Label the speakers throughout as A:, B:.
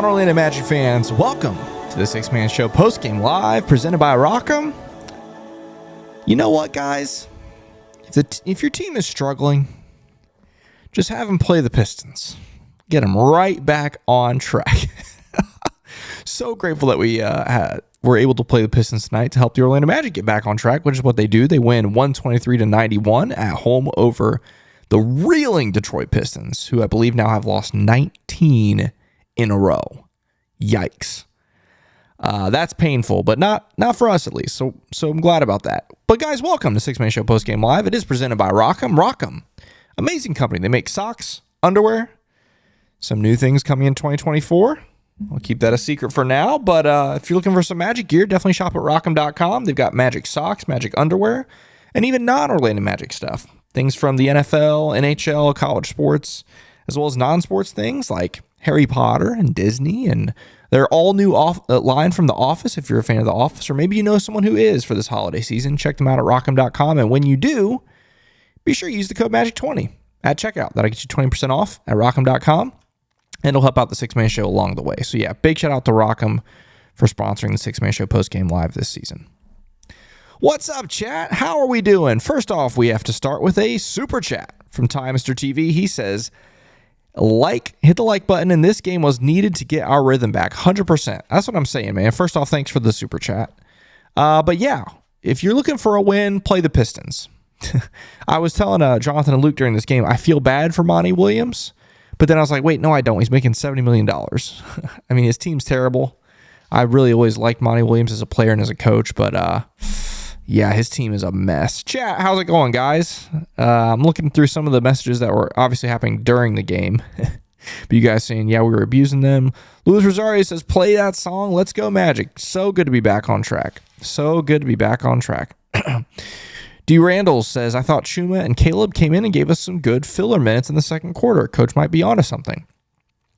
A: on, Orlando Magic fans? Welcome to the Six-Man Show Postgame Live, presented by Rockham. You know what, guys? If your team is struggling, just have them play the Pistons. Get them right back on track. So grateful that we were able to play the Pistons tonight to help the Orlando Magic get back on track, which is what they do. They win 123-91 at home over the reeling Detroit Pistons, who I believe now have lost 19 in a row. Yikes. That's painful, but not for us at least. So I'm glad about that. But guys, welcome to Six-Man Show Postgame Live. It is presented by Rockham. Rockham, amazing company. They make socks, underwear, some new things coming in 2024. I'll keep that a secret for now, but if you're looking for some Magic gear, definitely shop at Rockham.com. They've got Magic socks, Magic underwear, and even non-Orlando Magic stuff. Things from the NFL, NHL, college sports, as well as non-sports things like Harry Potter and Disney, and their all-new line from The Office, if you're a fan of The Office, or maybe you know someone who is for this holiday season. Check them out at Rockham.com, and when you do, be sure you use the code MAGIC20 at checkout. That'll get you 20% off at Rockham.com, and it'll help out the Six-Man Show along the way. So yeah, big shout out to Rockham for sponsoring the Six-Man Show Postgame Live this season. What's up, chat? How are we doing? First off, we have to start with a super chat from Ty Mr. TV. He says, hit the like button, and this game was needed to get our rhythm back. 100%. That's what I'm saying, man. First off, thanks for the super chat. But yeah, if you're looking for a win, play the Pistons. I was telling Jonathan and Luke during this game, I feel bad for Monty Williams, but then I was like, wait, no, I don't. He's making $70 million. I mean, his team's terrible. I really always liked Monty Williams as a player and as a coach, but yeah, his team is a mess. Chat, how's it going, guys? I'm looking through some of the messages that were obviously happening during the game. But you guys saying, yeah, we were abusing them. Luis Rosario says, play that song. Let's go, Magic. So good to be back on track. So good to be back on track. D. Randall says, I thought Chuma and Caleb came in and gave us some good filler minutes in the second quarter. Coach might be onto something.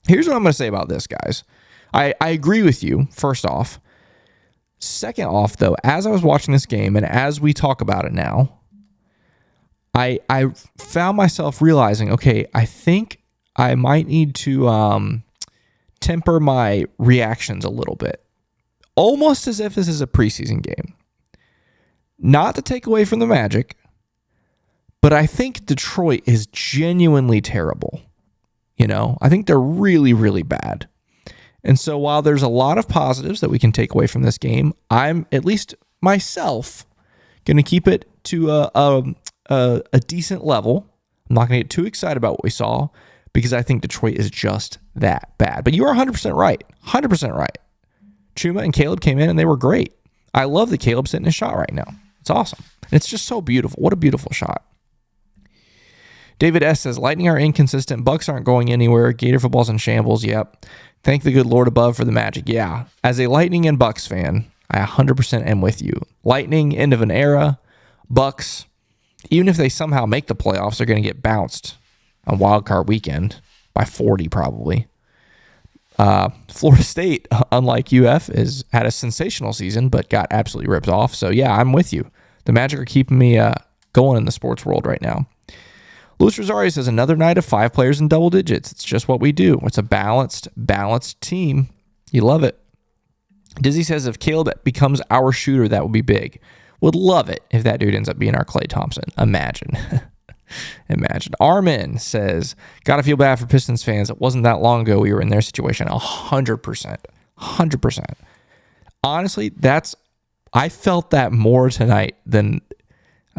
A: Here's what I'm going to say about this, guys. I agree with you, first off. Second off, though, as I was watching this game and as we talk about it now, I found myself realizing, okay, I think I might need to temper my reactions a little bit. Almost as if this is a preseason game. Not to take away from the Magic, but I think Detroit is genuinely terrible. You know, I think they're really, really bad. And so while there's a lot of positives that we can take away from this game, I'm, at least myself, going to keep it to a decent level. I'm not going to get too excited about what we saw because I think Detroit is just that bad. But you are 100% right. 100% right. Chuma and Caleb came in and they were great. I love that Caleb's hitting his shot right now. It's awesome. And it's just so beautiful. What a beautiful shot. David S. says, Lightning are inconsistent. Bucks aren't going anywhere. Gator football's in shambles. Yep. Thank the good Lord above for the Magic. Yeah. As a Lightning and Bucks fan, I 100% am with you. Lightning, end of an era. Bucks, even if they somehow make the playoffs, they're going to get bounced on Wild Card weekend by 40 probably. Florida State, unlike UF, had a sensational season, but got absolutely ripped off. So yeah, I'm with you. The Magic are keeping me going in the sports world right now. Luis Rosario says, another night of 5 players in double digits. It's just what we do. It's a balanced team. You love it. Dizzy says, if Caleb becomes our shooter, that would be big. Would love it if that dude ends up being our Klay Thompson. Imagine. Imagine. Armin says, gotta feel bad for Pistons fans. It wasn't that long ago we were in their situation. 100%. 100%. Honestly, I felt that more tonight than...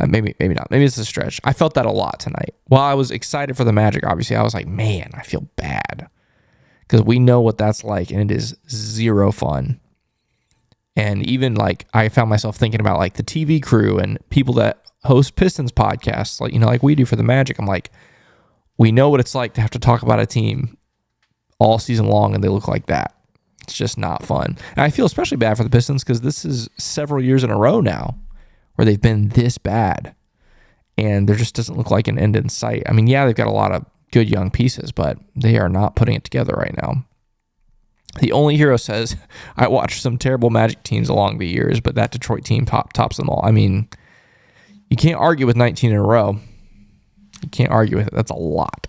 A: maybe not. Maybe it's a stretch. I felt that a lot tonight. While I was excited for the Magic, obviously, I was like, man, I feel bad. Because we know what that's like, and it is zero fun. And even, like, I found myself thinking about, like, the TV crew and people that host Pistons podcasts, like, you know, like we do for the Magic. I'm like, we know what it's like to have to talk about a team all season long, and they look like that. It's just not fun. And I feel especially bad for the Pistons because this is several years in a row now where they've been this bad, and there just doesn't look like an end in sight. I mean, yeah, they've got a lot of good young pieces, but they are not putting it together right now. The Only Hero says, I watched some terrible Magic teams along the years, but that Detroit team tops them all. I mean, you can't argue with 19 in a row. You can't argue with it. That's a lot.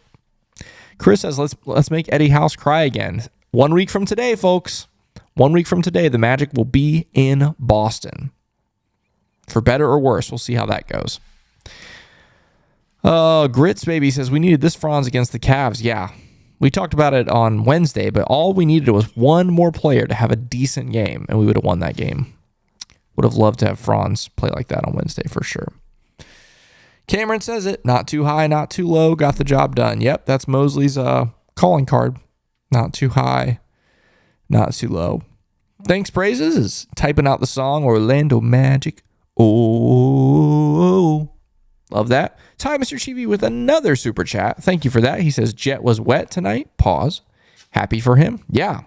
A: Chris says, let's make Eddie House cry again. 1 week from today, folks. 1 week from today, the Magic will be in Boston. For better or worse, we'll see how that goes. Grits Baby says, we needed this Franz against the Cavs. Yeah, we talked about it on Wednesday, but all we needed was one more player to have a decent game, and we would have won that game. Would have loved to have Franz play like that on Wednesday for sure. Cameron says it. Not too high, not too low. Got the job done. Yep, that's Mosley's calling card. Not too high, not too low. Thanks Praises is typing out the song Orlando Magic. Oh, love that. Ty Mr. Chibi with another super chat. Thank you for that. He says Jet was wet tonight. Pause. Happy for him. Yeah.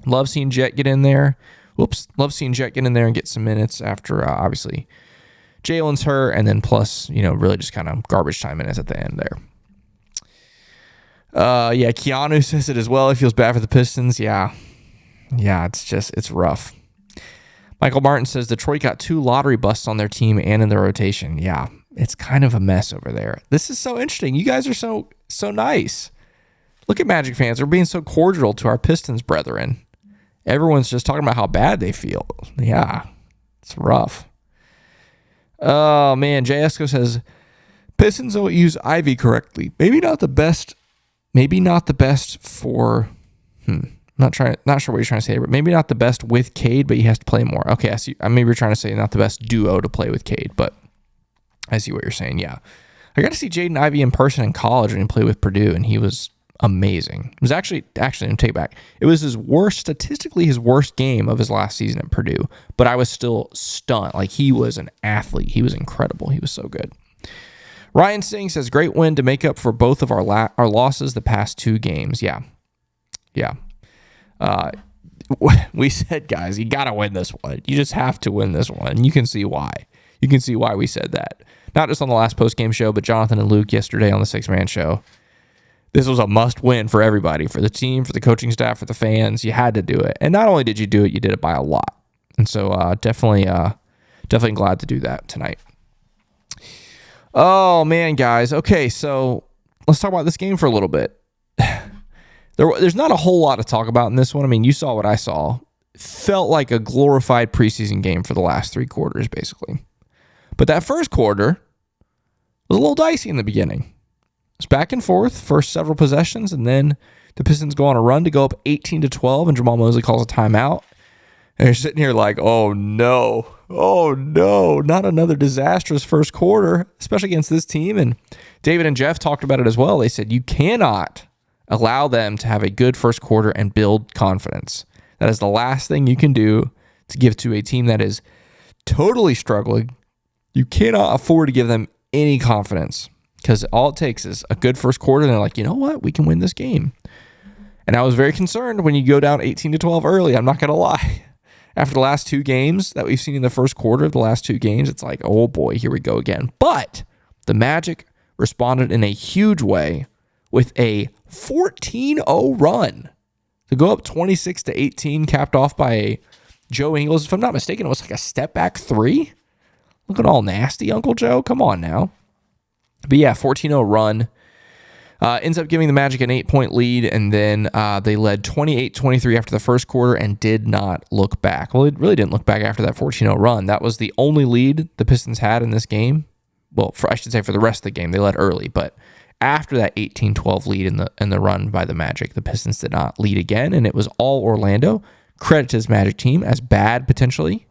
A: Love seeing Jet get in there. Love seeing Jet get in there and get some minutes after obviously Jalen's hurt, and then plus, really just kind of garbage time minutes at the end there. Yeah, Keanu says it as well. He feels bad for the Pistons. Yeah, it's rough. Michael Martin says Detroit got 2 lottery busts on their team and in their rotation. Yeah, it's kind of a mess over there. This is so interesting. You guys are so nice. Look at Magic fans. They're being so cordial to our Pistons brethren. Everyone's just talking about how bad they feel. Yeah, it's rough. Oh, man. JSCO says, Pistons don't use Ivy correctly. Maybe not the best for... Not sure what you're trying to say, but maybe not the best with Cade, but he has to play more. Okay, I see. Maybe you're trying to say not the best duo to play with Cade, but I see what you're saying. Yeah, I got to see Jaden Ivey in person in college when he played with Purdue, and he was amazing. It was actually, let me take it back. It was statistically his worst game of his last season at Purdue, but I was still stunned. Like, he was an athlete. He was incredible. He was so good. Ryan Singh says, great win to make up for both of our losses the past 2 games. Yeah. We said, guys, you got to win this one. You just have to win this one. You can see why. You can see why we said that. Not just on the last post-game show, but Jonathan and Luke yesterday on the 6-Man show. This was a must-win for everybody, for the team, for the coaching staff, for the fans. You had to do it. And not only did you do it, you did it by a lot. And so definitely glad to do that tonight. Oh, man, guys. Okay, so let's talk about this game for a little bit. There's not a whole lot to talk about in this one. I mean, you saw what I saw. Felt like a glorified preseason game for the last 3 quarters, basically. But that first quarter was a little dicey in the beginning. It's back and forth for several possessions, and then the Pistons go on a run to go up 18-12, and Jamal Mosley calls a timeout. And you're sitting here like, oh no, not another disastrous first quarter, especially against this team. And David and Jeff talked about it as well. They said you cannot allow them to have a good first quarter and build confidence. That is the last thing you can do to give to a team that is totally struggling. You cannot afford to give them any confidence, because all it takes is a good first quarter, and they're like, you know what? We can win this game. And I was very concerned when you go down 18-12 early. I'm not going to lie. After the last 2 games that we've seen in the first quarter of the last 2 games, it's like, oh boy, here we go again. But the Magic responded in a huge way with a 14-0 run to go up 26-18, capped off by a Joe Ingles. If I'm not mistaken, it was like a step back 3. Looking all nasty, Uncle Joe. Come on now. But yeah, 14-0 run. Ends up giving the Magic an 8-point lead, and then they led 28-23 after the first quarter and did not look back. Well, it really didn't look back after that 14-0 run. That was the only lead the Pistons had in this game. Well, I should say for the rest of the game. They led early, but after that 18-12 lead in the run by the Magic, the Pistons did not lead again, and it was all Orlando. Credit to this Magic team, as bad potentially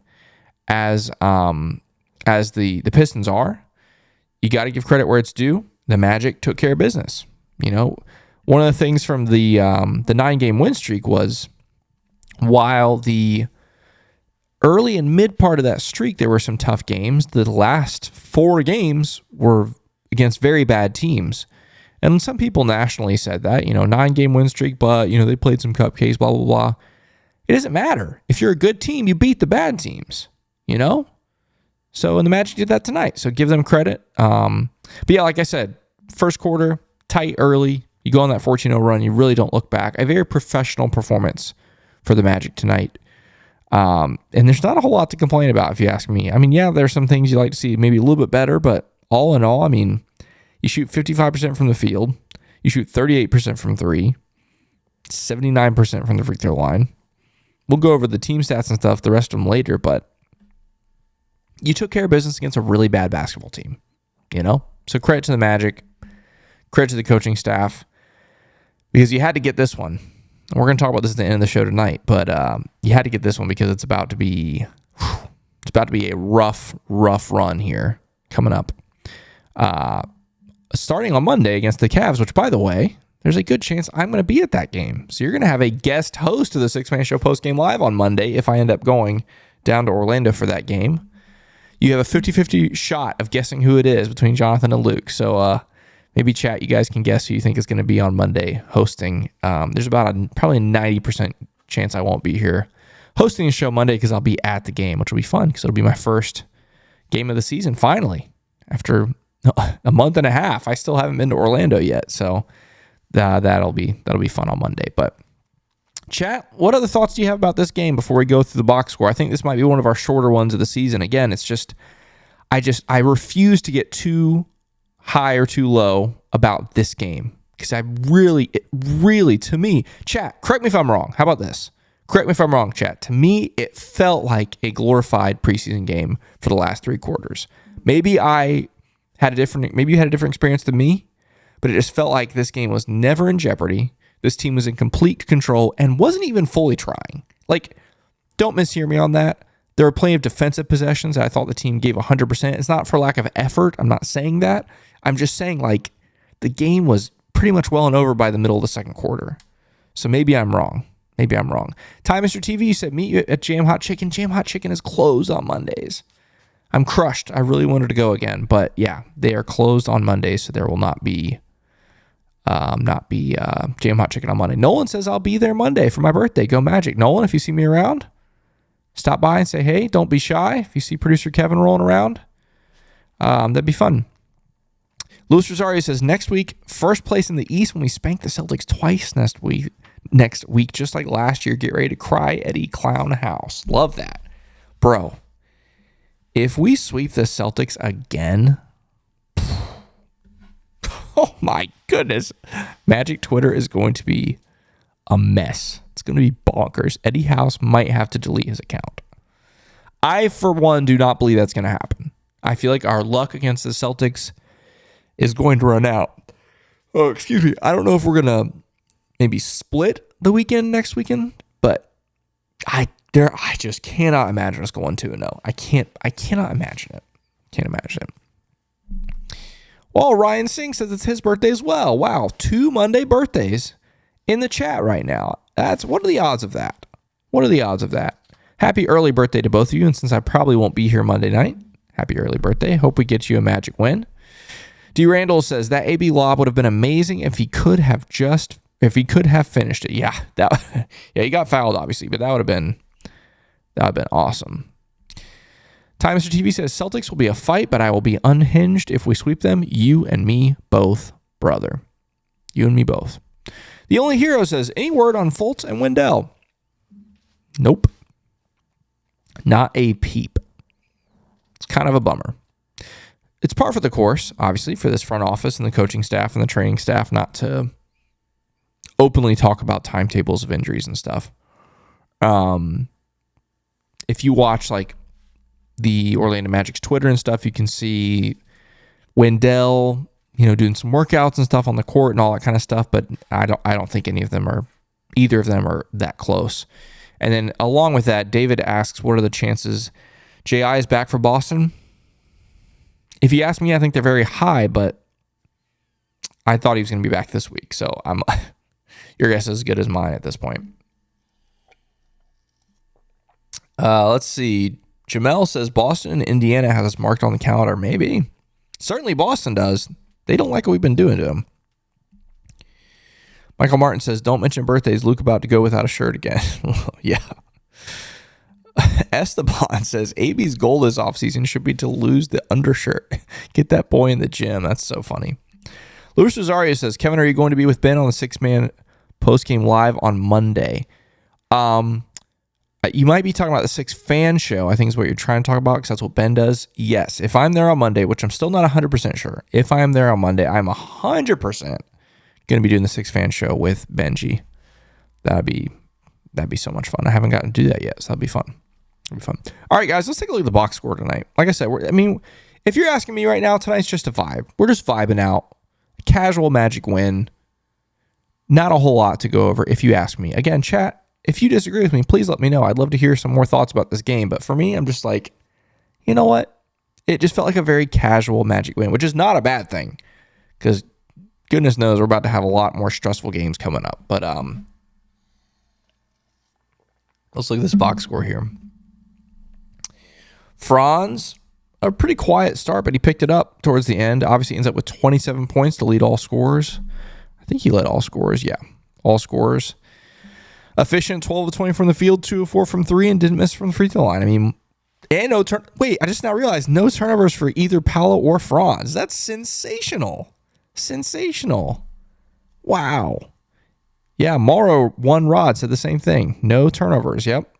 A: as the Pistons are. You got to give credit where it's due. The Magic took care of business. You know, one of the things from the 9-game win streak was, while the early and mid part of that streak there were some tough games, the last 4 games were against very bad teams. And some people nationally said that, 9-game win streak, but, they played some cupcakes, blah, blah, blah. It doesn't matter. If you're a good team, you beat the bad teams, So, and the Magic did that tonight. So give them credit. But yeah, like I said, first quarter, tight early. You go on that 14-0 run, you really don't look back. A very professional performance for the Magic tonight. And there's not a whole lot to complain about, if you ask me. I mean, yeah, there's some things you like to see maybe a little bit better, but all in all, I mean, you shoot 55% from the field. You shoot 38% from 3. 79% from the free throw line. We'll go over the team stats and stuff, the rest of them later, but you took care of business against a really bad basketball team, you know? So credit to the Magic, credit to the coaching staff, because you had to get this one. We're going to talk about this at the end of the show tonight, but you had to get this one because it's about to be a rough run here coming up. Starting on Monday against the Cavs, which, by the way, there's a good chance I'm going to be at that game. So you're going to have a guest host of the Six Man Show Postgame Live on Monday if I end up going down to Orlando for that game. You have a 50-50 shot of guessing who it is between Jonathan and Luke. So maybe chat, you guys can guess who you think is going to be on Monday hosting. There's about probably a 90% chance I won't be here hosting a show Monday because I'll be at the game, which will be fun because it'll be my first game of the season finally after a month and a half. I still haven't been to Orlando yet, so that'll be fun on Monday. But chat, what other thoughts do you have about this game before we go through the box score? I think this might be one of our shorter ones of the season. Again, it's just I refuse to get too high or too low about this game because I really, to me, chat, correct me if I'm wrong. How about this? Correct me if I'm wrong, chat. To me, it felt like a glorified preseason game for the last three quarters. Maybe you had a different experience than me, but it just felt like this game was never in jeopardy. This team was in complete control and wasn't even fully trying. Like, don't mishear me on that. There were plenty of defensive possessions that I thought the team gave 100%. It's not for lack of effort. I'm not saying that. I'm just saying, like, the game was pretty much well and over by the middle of the second quarter. So maybe I'm wrong. Ty, Mr. TV, you said meet you at Jam Hot Chicken. Jam Hot Chicken is closed on Mondays. I'm crushed. I really wanted to go again, but yeah, they are closed on Mondays, so there will not be Jam Hot Chicken on Monday. Nolan says I'll be there Monday for my birthday. Go Magic. Nolan, if you see me around, stop by and say hey. Don't be shy. If you see producer Kevin rolling around, that'd be fun. Luis Rosario says next week, first place in the East when we spank the Celtics twice next week, just like last year. Get ready to cry, Eddie Clown House. Love that, bro. If we sweep the Celtics again, oh my goodness, Magic Twitter is going to be a mess. It's going to be bonkers. Eddie House might have to delete his account. I, for one, do not believe that's going to happen. I feel like our luck against the Celtics is going to run out. Oh, excuse me. I don't know if we're going to maybe split the weekend next weekend, but I just cannot imagine us going 2-0. I cannot imagine it. Can't imagine it. Well, Ryan Singh says it's his birthday as well. Wow, 2 Monday birthdays in the chat right now. What are the odds of that? Happy early birthday to both of you, and since I probably won't be here Monday night, happy early birthday. Hope we get you a Magic win. D. Randall says that AB lob would have been amazing if he could have finished it. Yeah, he got fouled obviously, but that would have been awesome. Time Mr. TV says Celtics will be a fight, but I will be unhinged if we sweep them. You and me both, brother. You and me both. The Only Hero says, any word on Fultz and Wendell? Nope. Not a peep. It's kind of a bummer. It's par for the course, obviously, for this front office and the coaching staff and the training staff not to openly talk about timetables of injuries and stuff. If you watch like the Orlando Magic's Twitter and stuff, you can see Wendell, doing some workouts and stuff on the court and all that kind of stuff. But I don't think either of them are that close. And then along with that, David asks, what are the chances J.I. is back for Boston? If you ask me, I think they're very high, but I thought he was going to be back this week. So your guess is as good as mine at this point. Let's see. Jamel says Boston and Indiana has us marked on the calendar. Maybe. Certainly Boston does. They don't like what we've been doing to them. Michael Martin says, don't mention birthdays. Luke about to go without a shirt again. Yeah. Esteban says, AB's goal this offseason should be to lose the undershirt. Get that boy in the gym. That's so funny. Luis Rosario says, Kevin, are you going to be with Ben on the 6-man postgame live on Monday? You might be talking about the 6-fan show, I think is what you're trying to talk about, because that's what Ben does. Yes, if I'm there on Monday, which I'm still not 100% sure. If I am there on Monday, I'm 100% going to be doing the 6-fan show with Benji. That'd be so much fun. I haven't gotten to do that yet, so that'd be fun. It'll be fun. All right, guys, let's take a look at the box score tonight. Like I said, if you're asking me right now, tonight's just a vibe. We're just vibing out. Casual Magic win. Not a whole lot to go over if you ask me. Again, chat, if you disagree with me, please let me know. I'd love to hear some more thoughts about this game. But for me, I'm just like, you know what? It just felt like a very casual Magic win, which is not a bad thing. Because goodness knows we're about to have a lot more stressful games coming up. But let's look at this box score here. Franz, a pretty quiet start, but he picked it up towards the end. Obviously ends up with 27 points to lead all scorers. I think he led all scorers. Yeah, all scorers. Efficient, 12 of 20 from the field, 2 of 4 from 3, and didn't miss from the free throw line. I mean, and I just now realized no turnovers for either Paolo or Franz. That's sensational. Sensational. Wow. Yeah, Morrow, 1 rod, said the same thing. No turnovers. Yep.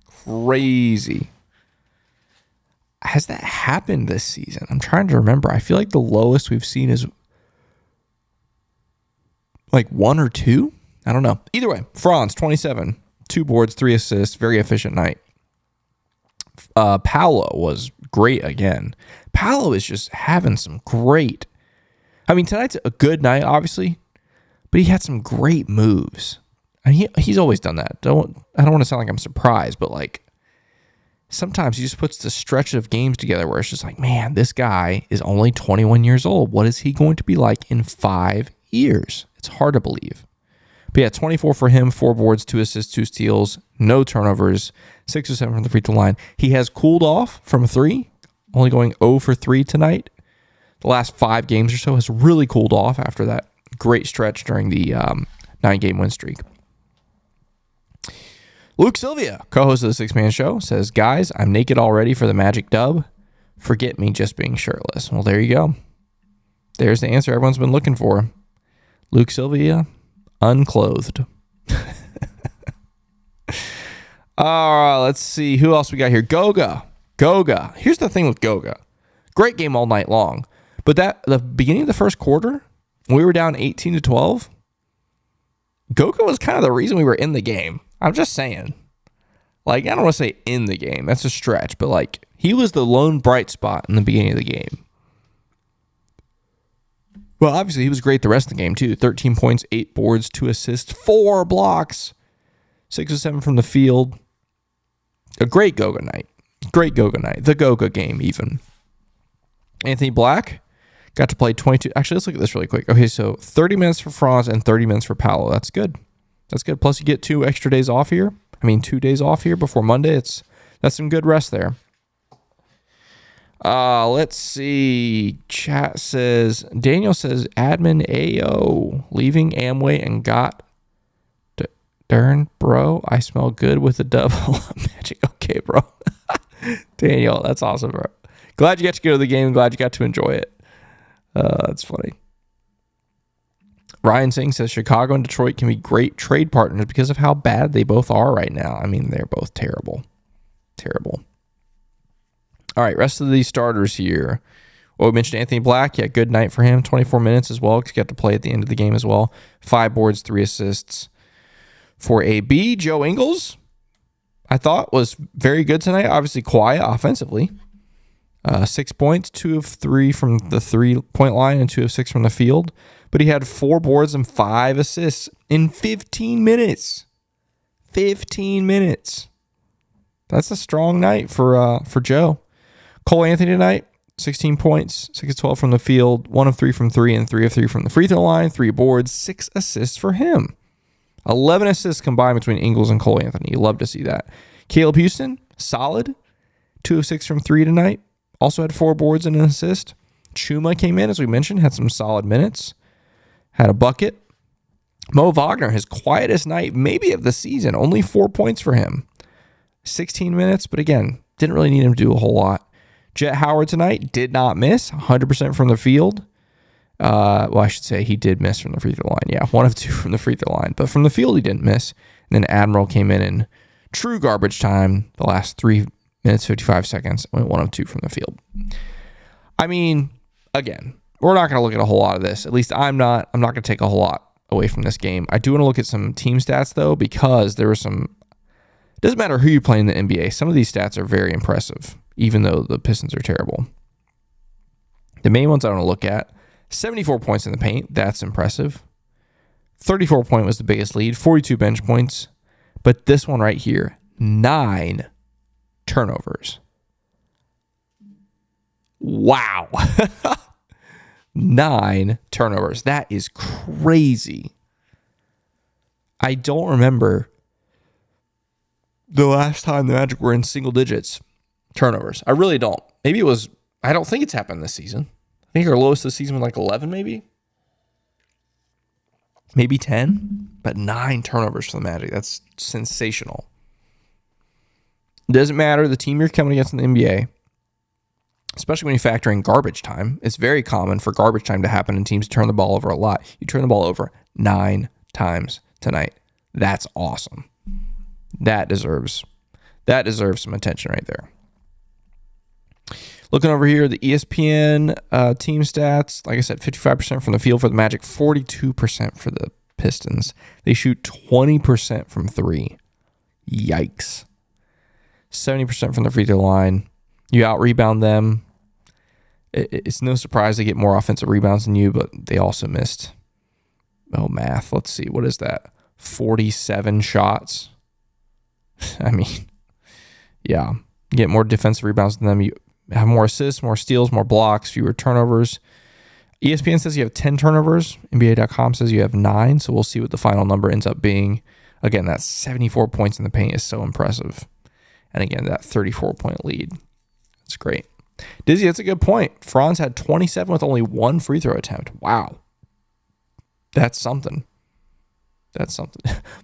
A: Crazy. Has that happened this season? I'm trying to remember. I feel like the lowest we've seen is like 1 or 2. I don't know. Either way, Franz, 27, 2 boards, 3 assists. Very efficient night. Paolo was great again. Paolo is just having some great. I mean, tonight's a good night, obviously, but he had some great moves. And he's always done that. I don't want to sound like I'm surprised, but like sometimes he just puts the stretch of games together where it's just like, man, this guy is only 21 years old. What is he going to be like in 5 years? It's hard to believe. But yeah, 24 for him, 4 boards, 2 assists, 2 steals, no turnovers, 6 or 7 from the free throw line. He has cooled off from 3, only going 0 for 3 tonight. The last 5 games or so has really cooled off after that great stretch during the 9-game win streak. Luke Sylvia, co-host of the Six Man Show, says, guys, I'm naked already for the Magic dub. Forget me just being shirtless. Well, there you go. There's the answer everyone's been looking for. Luke Sylvia, unclothed. Let's see. Who else we got here? Goga. Here's the thing with Goga. Great game all night long. But the beginning of the first quarter, when we were down 18-12, Goga was kind of the reason we were in the game. I'm just saying. Like, I don't want to say in the game. That's a stretch. But, like, he was the lone bright spot in the beginning of the game. Well, obviously, he was great the rest of the game, too. 13 points, 8 boards, 2 assists, 4 blocks, 6 or 7 from the field. A great Goga night. The Goga game, even. Anthony Black got to play 22. Actually, let's look at this really quick. Okay, so 30 minutes for Franz and 30 minutes for Paolo. That's good. Plus, you get 2 extra days off here. 2 days off here before Monday. That's some good rest there. Let's see. Chat says, Daniel says, admin AO, leaving Amway and got darn, bro. I smell good with the double Magic. Okay, bro. Daniel, that's awesome, bro. Glad you got to go to the game. Glad you got to enjoy it. That's funny. Ryan Singh says Chicago and Detroit can be great trade partners because of how bad they both are right now. I mean, they're both terrible. Terrible. All right, rest of these starters here. Well, we mentioned Anthony Black. Yeah, good night for him. 24 minutes as well because he got to play at the end of the game as well. 5 boards, 3 assists for AB. Joe Ingles, I thought, was very good tonight. Obviously quiet offensively. 6 points, 2 of 3 from the 3-point line and 2 of 6 from the field. But he had 4 boards and 5 assists in 15 minutes. 15 minutes. That's a strong night for Joe. Cole Anthony tonight, 16 points, 6 of 12 from the field, 1 of 3 from 3, and 3 of 3 from the free throw line, 3 boards, 6 assists for him. 11 assists combined between Ingles and Cole Anthony. You love to see that. Caleb Houston, solid. 2 of 6 from 3 tonight. Also had 4 boards and an assist. Chuma came in, as we mentioned, had some solid minutes. Had a bucket. Mo Wagner, his quietest night maybe of the season. Only 4 points for him. 16 minutes, but again, didn't really need him to do a whole lot. Jet Howard tonight did not miss. 100% from the field. Well, I should say he did miss from the free throw line. Yeah, 1 of 2 from the free throw line. But from the field, he didn't miss. And then Admiral came in true garbage time the last 3 minutes, 55 seconds. Went 1 of 2 from the field. I mean, again, we're not going to look at a whole lot of this. At least I'm not. I'm not going to take a whole lot away from this game. I do want to look at some team stats, though, because there were some... It doesn't matter who you play in the NBA. Some of these stats are very impressive, even though the Pistons are terrible. The main ones I want to look at, 74 points in the paint. That's impressive. 34 point was the biggest lead, 42 bench points. But this one right here, 9 turnovers. Wow. 9 turnovers. That is crazy. I don't remember the last time the Magic were in single digits turnovers. I really don't. Maybe it was, I don't think it's happened this season. I think our lowest this season was like 11 maybe. Maybe 10, but 9 turnovers for the Magic. That's sensational. It doesn't matter the team you're coming against in the NBA, especially when you factor in garbage time. It's very common for garbage time to happen and teams turn the ball over a lot. You turn the ball over 9 times tonight. That's awesome. That deserves some attention right there. Looking over here, the ESPN team stats, like I said, 55% from the field for the Magic, 42% for the Pistons. They shoot 20% from 3. Yikes. 70% from the free throw line. You out-rebound them. It's no surprise they get more offensive rebounds than you, but they also missed, math. Let's see. What is that? 47 shots. I mean, yeah. You get more defensive rebounds than them. You have more assists, more steals, more blocks, fewer turnovers. ESPN says you have 10 turnovers. NBA.com says you have 9, so we'll see what the final number ends up being. Again, that 74 points in the paint is so impressive. And again, that 34-point lead. That's great. Dizzy, that's a good point. Franz had 27 with only 1 free throw attempt. Wow. That's something.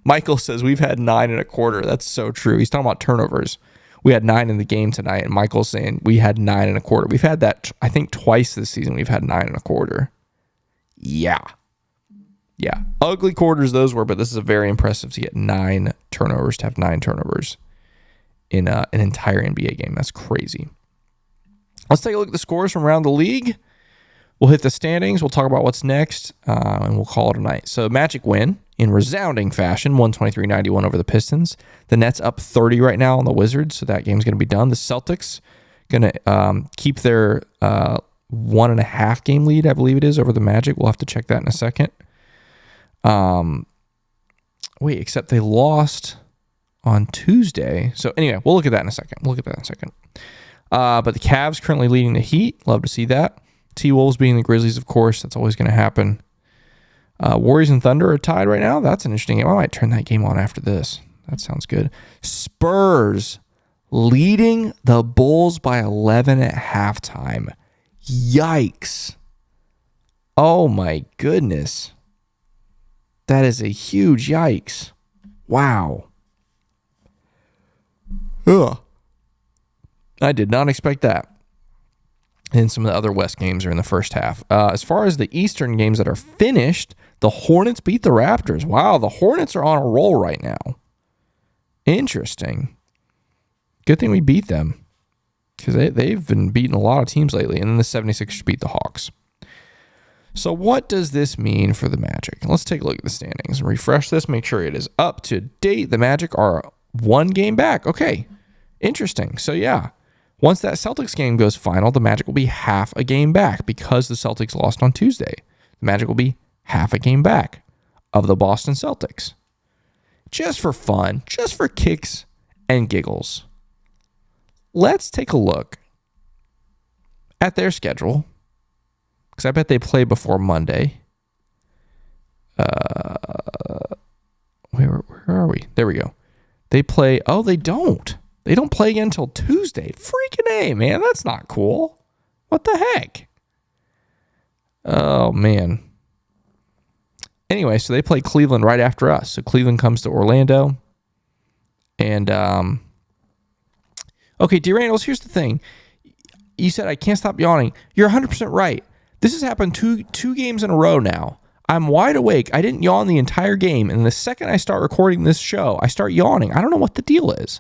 A: Michael says we've had 9 and a quarter. That's so true. He's talking about turnovers. We had 9 in the game tonight, and Michael's saying we had 9 and a quarter. We've had that, I think, twice this season. We've had 9 and a quarter. Yeah. Ugly quarters those were, but this is very impressive to get 9 turnovers, to have 9 turnovers in an entire NBA game. That's crazy. Let's take a look at the scores from around the league. We'll hit the standings. We'll talk about what's next, and we'll call it a night. So Magic win in resounding fashion, 123-91 over the Pistons. The Nets up 30 right now on the Wizards, so that game's going to be done. The Celtics going to keep their 1.5 game lead, I believe it is, over the Magic. We'll have to check that in a second. Except they lost on Tuesday. So anyway, we'll look at that in a second. But the Cavs currently leading the Heat. Love to see that. T-Wolves beating the Grizzlies, of course. That's always going to happen. Warriors and Thunder are tied right now. That's an interesting game. I might turn that game on after this. That sounds good. Spurs leading the Bulls by 11 at halftime. Yikes. Oh my goodness. That is a huge yikes. Wow. Ugh. I did not expect that. And some of the other West games are in the first half. As far as the Eastern games that are finished, the Hornets beat the Raptors. Wow, the Hornets are on a roll right now. Interesting. Good thing we beat them, because they've been beating a lot of teams lately. And then the 76ers beat the Hawks. So what does this mean for the Magic? Let's take a look at the standings and refresh this. Make sure it is up to date. The Magic are 1 game back. Okay, interesting. So yeah. Once that Celtics game goes final, the Magic will be half a game back because the Celtics lost on Tuesday. The Magic will be half a game back of the Boston Celtics. Just for fun, just for kicks and giggles, let's take a look at their schedule, because I bet they play before Monday. Where are we? There we go. They play... Oh, they don't. They don't play again until Tuesday. Freaking A, man. That's not cool. What the heck? Oh, man. Anyway, so they play Cleveland right after us. So Cleveland comes to Orlando. And, okay, D. Randalls, here's the thing. You said I can't stop yawning. You're 100% right. This has happened two games in a row now. I'm wide awake. I didn't yawn the entire game. And the second I start recording this show, I start yawning. I don't know what the deal is.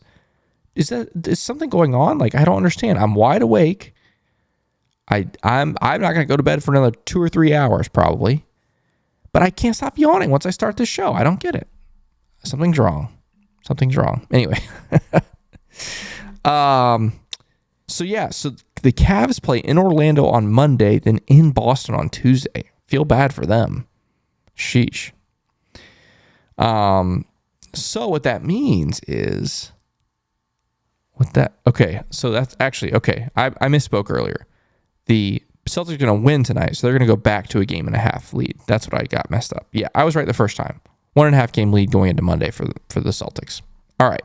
A: Is something going on? Like, I don't understand. I'm wide awake. I'm not going to go to bed for another 2 or 3 hours probably. But I can't stop yawning once I start this show. I don't get it. Something's wrong. Anyway. So the Cavs play in Orlando on Monday, then in Boston on Tuesday. Feel bad for them. Sheesh. So what that means is so that's actually okay. I misspoke earlier. The Celtics are going to win tonight, so they're going to go back to a 1.5 lead. That's what I got messed up. Yeah, I was right the first time. 1.5 game lead going into Monday for the Celtics. All right.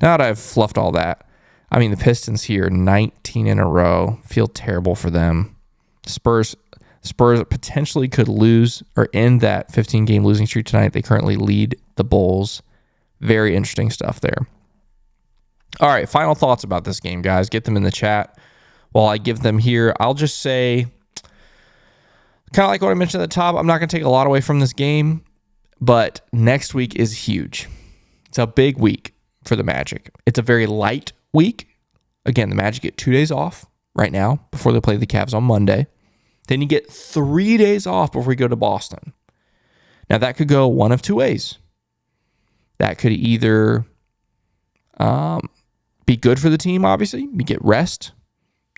A: Now that I've fluffed all that, I mean, the Pistons here, 19 in a row. Feel terrible for them. Spurs potentially could lose or end that 15-game losing streak tonight. They currently lead the Bulls. Very interesting stuff there. All right, final thoughts about this game, guys. Get them in the chat while I give them here. I'll just say, kind of like what I mentioned at the top, I'm not going to take a lot away from this game, but next week is huge. It's a big week for the Magic. It's a very light week. Again, the Magic get 2 days off right now before they play the Cavs on Monday. Then you get 3 days off before we go to Boston. Now, that could go one of two ways. That could either be good for the team, obviously. You get rest.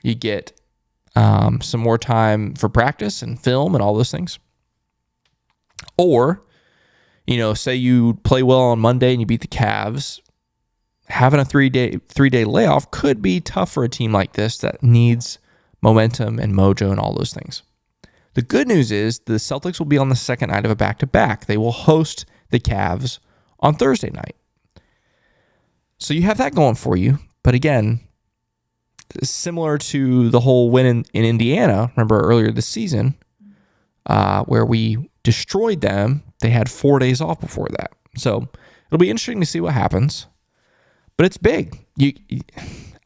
A: You get some more time for practice and film and all those things. Or, say you play well on Monday and you beat the Cavs. Having a three-day layoff could be tough for a team like this that needs momentum and mojo and all those things. The good news is the Celtics will be on the second night of a back-to-back. They will host the Cavs on Thursday night. So you have that going for you. But again, similar to the whole win in Indiana, remember earlier this season, where we destroyed them, they had 4 days off before that. So it'll be interesting to see what happens. But it's big.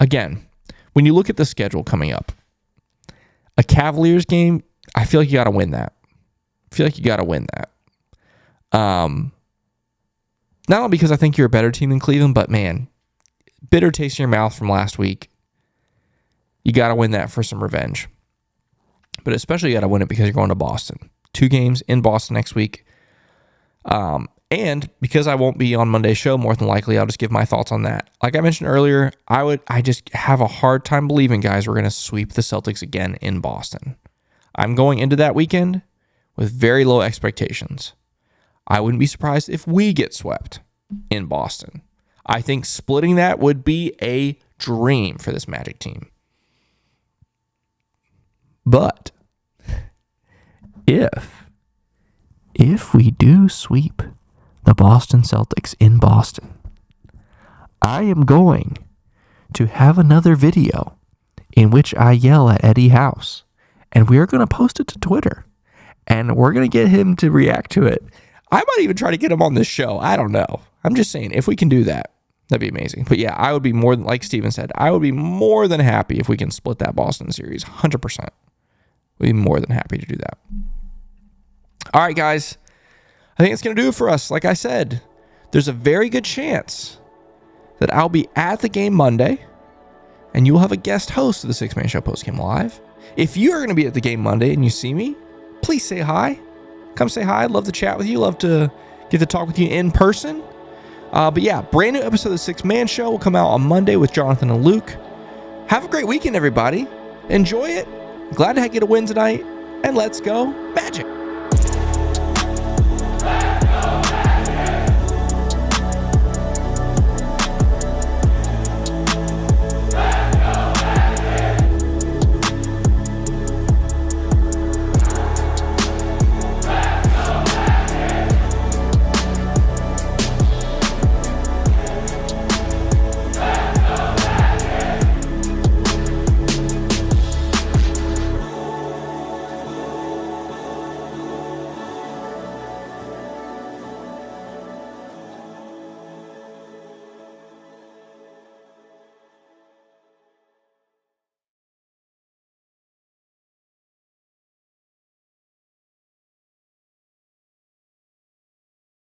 A: Again, when you look at the schedule coming up, a Cavaliers game, I feel like you got to win that. Not only because I think you're a better team than Cleveland, but man, bitter taste in your mouth from last week. You got to win that for some revenge. But especially you got to win it because you're going to Boston. 2 games in Boston next week. And because I won't be on Monday's show, more than likely, I'll just give my thoughts on that. Like I mentioned earlier, I just have a hard time believing, guys, we're going to sweep the Celtics again in Boston. I'm going into that weekend with very low expectations. I wouldn't be surprised if we get swept in Boston. I think splitting that would be a dream for this Magic team. But if we do sweep the Boston Celtics in Boston, I am going to have another video in which I yell at Eddie House, and we're going to post it to Twitter, and we're going to get him to react to it. I might even try to get him on this show. I don't know. I'm just saying, if we can do that, that'd be amazing. But yeah, I would be more than, like Steven said, I would be more than happy if we can split that Boston series. 100%. We'd be more than happy to do that. All right, guys. I think it's going to do it for us. Like I said, there's a very good chance that I'll be at the game Monday, and you will have a guest host of the Six Man Show Postgame Live. If you are going to be at the game Monday and you see me, please say hi. Come say hi. I'd love to chat with you. Love to get to talk with you in person. But yeah, brand new episode of the Six Man Show will come out on Monday with Jonathan and Luke. Have a great weekend, everybody. Enjoy it. Glad to get a win tonight. And let's go Magic.